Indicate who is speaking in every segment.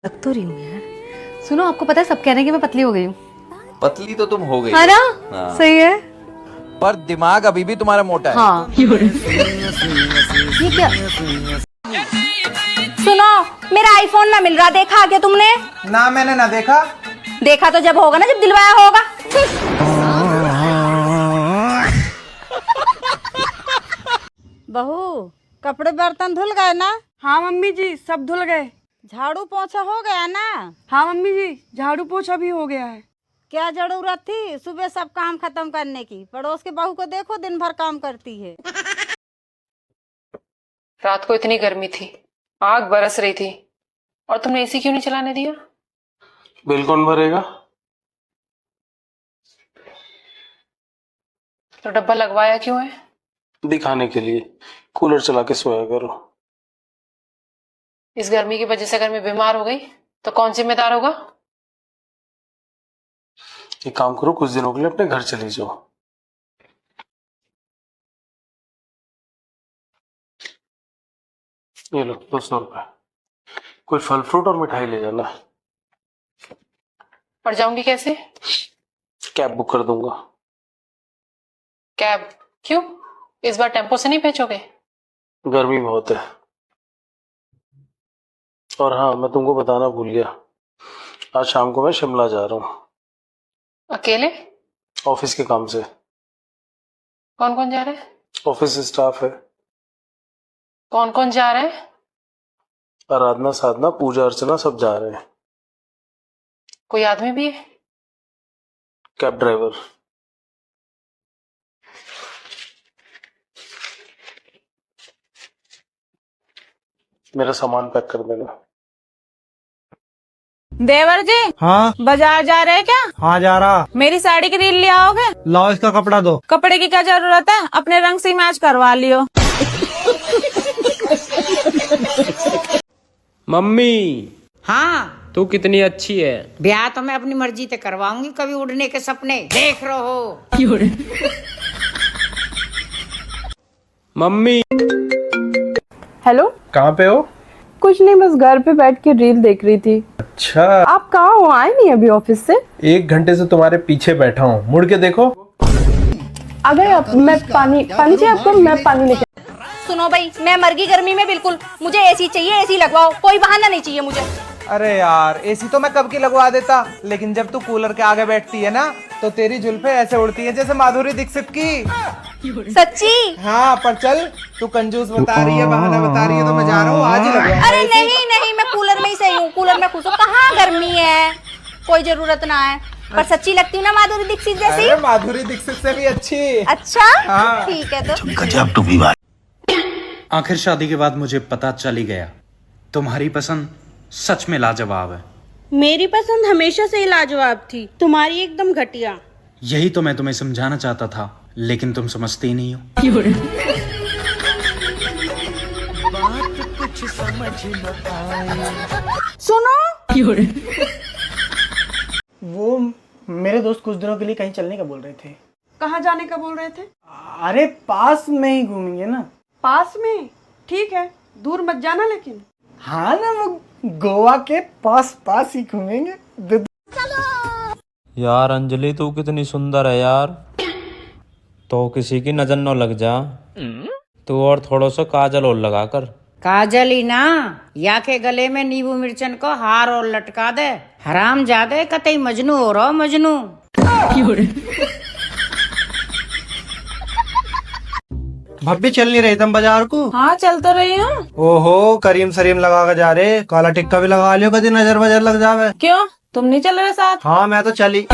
Speaker 1: लग तो रही हूँ यार। सुनो, आपको पता है सब कह रहे हैं कि मैं पतली हो गई हूँ।
Speaker 2: पतली तो तुम हो गई
Speaker 1: है ना?
Speaker 2: हाँ।
Speaker 1: सही है।
Speaker 2: पर दिमाग अभी भी तुम्हारा मोटा है।
Speaker 1: हाँ। ये क्या?
Speaker 3: सुनो, मेरा आईफोन ना मिल रहा, देखा क्या तुमने?
Speaker 4: ना, मैंने ना देखा।
Speaker 3: देखा तो जब होगा ना, जब दिलवाया होगा।
Speaker 5: बहू, कपड़े बर्तन धुल गए ना?
Speaker 6: हाँ मम्मी जी, सब धुल गए।
Speaker 5: झाड़ू पोछा हो गया ना?
Speaker 6: हाँ मम्मी जी, झाड़ू पोछा भी हो गया है।
Speaker 5: क्या जरूरत थी सुबह सब काम खत्म करने की? पड़ोस के बहू को देखो, दिन भर काम करती है।
Speaker 7: रात को इतनी गर्मी थी, आग बरस रही थी, और तुमने एसी क्यों नहीं चलाने दिया?
Speaker 8: बिल कौन भरेगा?
Speaker 7: तो डब्बा लगवाया क्यों है?
Speaker 8: दिखाने के लिए। कूलर चला के सोया करो।
Speaker 7: इस गर्मी की वजह से अगर मैं बीमार हो गई तो कौन जिम्मेदार होगा?
Speaker 8: एक काम करो, कुछ दिनों के लिए अपने घर चली जाओ। ये लो 200 रुपए। कोई फल फ्रूट और मिठाई ले जाना।
Speaker 7: और जाऊंगी कैसे?
Speaker 8: कैब बुक कर दूंगा।
Speaker 7: कैब? क्यों? इस बार टेम्पो से नहीं भेजोगे?
Speaker 8: गर्मी बहुत है। और हाँ, मैं तुमको बताना भूल गया, आज शाम को मैं शिमला जा रहा हूँ।
Speaker 7: अकेले?
Speaker 8: ऑफिस के काम से।
Speaker 7: कौन कौन जा रहा है?
Speaker 8: ऑफिस स्टाफ है।
Speaker 7: कौन कौन जा रहा है?
Speaker 8: आराधना, साधना, पूजा अर्चना सब जा रहे हैं।
Speaker 7: कोई आदमी भी है?
Speaker 8: Cab driver. मेरा सामान पैक कर देना।
Speaker 5: देवर जी,
Speaker 4: हाँ
Speaker 5: बाजार जा रहे हैं क्या?
Speaker 4: हाँ, जा रहा।
Speaker 5: मेरी साड़ी की रील ले आओगे?
Speaker 4: लाओ, इसका कपड़ा दो।
Speaker 5: कपड़े की क्या जरूरत है, अपने रंग से मैच करवा लियो।
Speaker 9: मम्मी,
Speaker 10: हाँ,
Speaker 9: तू कितनी अच्छी है।
Speaker 10: ब्याह तो मैं अपनी मर्जी से करवाऊंगी, कभी उड़ने के सपने देख रहो।
Speaker 9: मम्मी।
Speaker 6: हेलो,
Speaker 4: कहाँ पे हो?
Speaker 6: कुछ नहीं, बस घर पे बैठ के रील देख रही थी।
Speaker 4: अच्छा,
Speaker 6: आप कहाँ हो? आए नहीं अभी ऑफिस से?
Speaker 4: 1 घंटे से तुम्हारे पीछे बैठा हूँ, मुड़ के देखो।
Speaker 6: अगर आप, मैं पानी चाहिए आपको? मैं पानी लेके।
Speaker 3: सुनो भाई, मैं मर गई गर्मी में, बिल्कुल मुझे एसी चाहिए, एसी लगवाओ, कोई बहाना नहीं चाहिए मुझे।
Speaker 4: अरे यार, एसी तो मैं कब की लगवा देता, लेकिन जब तू कूलर के आगे बैठती है ना, तो तेरी जुल्फे ऐसे उड़ती है जैसे माधुरी दीक्षित की।
Speaker 3: सच्ची?
Speaker 4: हाँ, पर चल, तू कंजूस बता रही है, बहाना बता रही है, तो मैं जा रहा हूँ, आज ही लगवा।
Speaker 3: अरे नहीं नहीं, मैं कूलर में ही सही हूँ, कूलर में खुश हूँ। कहाँ गर्मी है, कोई जरूरत ना है। पर सच्ची लगती हूँ ना माधुरी दीक्षित जैसी?
Speaker 4: अरे माधुरी दीक्षित से भी अच्छी।
Speaker 3: अच्छा,
Speaker 4: हाँ।
Speaker 3: ठीक है तो।
Speaker 11: आखिर शादी के बाद मुझे पता चल ही गया, तुम्हारी पसंद सच में लाजवाब है।
Speaker 5: मेरी पसंद हमेशा से ही लाजवाब थी, तुम्हारी एकदम घटिया।
Speaker 11: यही तो मैं तुम्हें समझाना चाहता था, लेकिन तुम समझती नहीं हो।
Speaker 5: सुनो,
Speaker 4: वो मेरे दोस्त कुछ दिनों के लिए कहीं चलने का बोल रहे थे।
Speaker 6: कहाँ जाने का बोल रहे थे?
Speaker 4: अरे पास में ही घूमेंगे ना।
Speaker 6: पास में? ठीक है, दूर मत जाना लेकिन।
Speaker 4: हाँ ना, वो गोवा के पास पास ही घूमेंगे।
Speaker 9: यार अंजलि, तू कितनी सुंदर है यार। तो किसी की नजर न लग जा। तू और थोड़ा सा काजल और लगा कर।
Speaker 10: काजल ही ना, या के गले में नींबू मिर्चन को हार और लटका दे। हराम जादे, कतई मजनू हो रहा मजनू।
Speaker 4: भाभी, चल नहीं रहे तुम बाजार को?
Speaker 5: हाँ चल तो रही हूँ।
Speaker 4: ओहो, करीम सरीम लगा कर जा रहे, काला टिक्का भी लगा लियो, कभी नजर वजर लग जावे।
Speaker 5: क्यों, तुम नहीं चल रहे साथ?
Speaker 4: हाँ, मैं तो चली।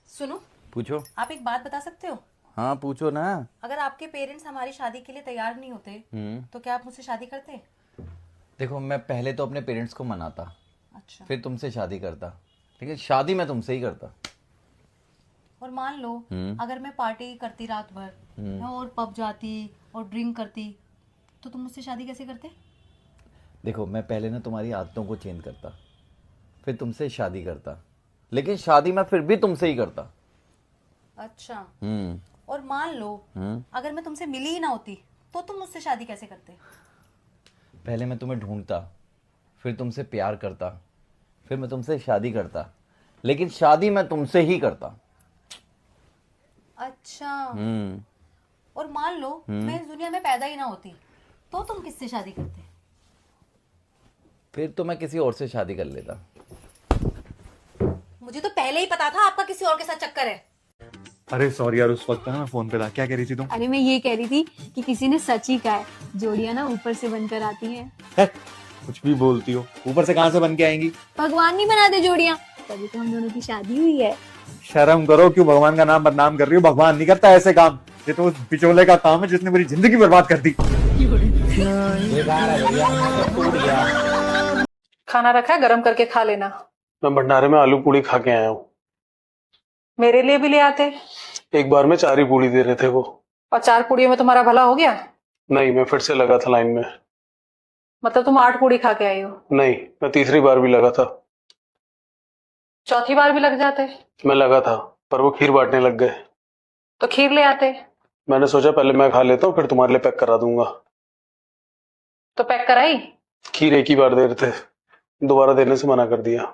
Speaker 1: सुनो,
Speaker 2: पूछो।
Speaker 1: आप एक बात बता सकते हो?
Speaker 2: हाँ पूछो ना।
Speaker 1: अगर आपके पेरेंट्स हमारी शादी के लिए तैयार नहीं होते तो क्या आप मुझसे शादी करते?
Speaker 2: देखो, मैं पहले तो अपने पेरेंट्स को मनाता,
Speaker 1: अच्छा।
Speaker 2: फिर तुमसे शादी करता, लेकिन शादी मैं तुमसे ही करता।
Speaker 1: और मान लो अगर मैं पार्टी करती रात भर, मैं और पब जाती और ड्रिंक करती, तो तुम मुझसे शादी कैसे करते?
Speaker 2: देखो, मैं पहले ना तुम्हारी आदतों को चेंज करता, फिर तुमसे शादी करता, लेकिन शादी मैं फिर भी तुमसे ही करता।
Speaker 1: अच्छा। और मान लो अगर मैं तुमसे मिली ही ना होती, तो तुम मुझसे शादी कैसे करते?
Speaker 2: पहले मैं तुम्हें ढूंढता, फिर तुमसे प्यार करता, फिर मैं तुमसे शादी करता, लेकिन शादी मैं तुमसे ही करता।
Speaker 1: अच्छा। और मान लो मैं इस दुनिया में पैदा ही ना होती तो तुम किससे शादी करते?
Speaker 2: फिर तो मैं किसी और से शादी कर लेता।
Speaker 1: मुझे तो पहले ही पता था आपका किसी और के साथ चक्कर है।
Speaker 12: अरे सॉरी यार, उस वक्त ना मैं फोन पे था। क्या कह रही थी तुम?
Speaker 13: अरे मैं ये कह रही थी कि किसी ने सच ही कहा है, जोड़ियां ना ऊपर से बनकर आती हैं।
Speaker 12: कुछ भी बोलती हो, ऊपर से कहाँ से बन के आएंगी?
Speaker 13: भगवान नहीं बनाते जोड़ियां, तभी तो हम दोनों की शादी हुई है।
Speaker 12: शर्म करो, क्यों भगवान का नाम बदनाम कर रही हो? भगवान नहीं करता ऐसे काम, ये तो उस बिचौले का काम है जिसने मेरी जिंदगी बर्बाद कर दी।
Speaker 7: खाना रखा है, गरम करके खा लेना।
Speaker 8: मैं भंडारे में आलू पूड़ी खा के आया हूँ।
Speaker 7: मेरे लिए भी ले आते।
Speaker 8: एक बार में 4 ही पूड़ी दे रहे थे वो।
Speaker 7: और 4 पूड़ियों में तुम्हारा भला हो गया?
Speaker 8: नहीं, मैं फिर से लगा था लाइन में।
Speaker 7: मतलब तुम 8 पूड़ी खा के आई हो?
Speaker 8: नहीं, मैं तीसरी बार भी लगा था।
Speaker 7: चौथी बार भी लग जाते?
Speaker 8: मैं लगा था, पर वो खीर बांटने लग गए।
Speaker 7: तो खीर ले आते।
Speaker 8: मैंने सोचा पहले मैं खा लेता हूँ, फिर तुम्हारे लिए पैक करा दूंगा।
Speaker 7: तो पैक कराई?
Speaker 8: खीर एक ही बार दे रहे थे, दोबारा देने से मना कर दिया।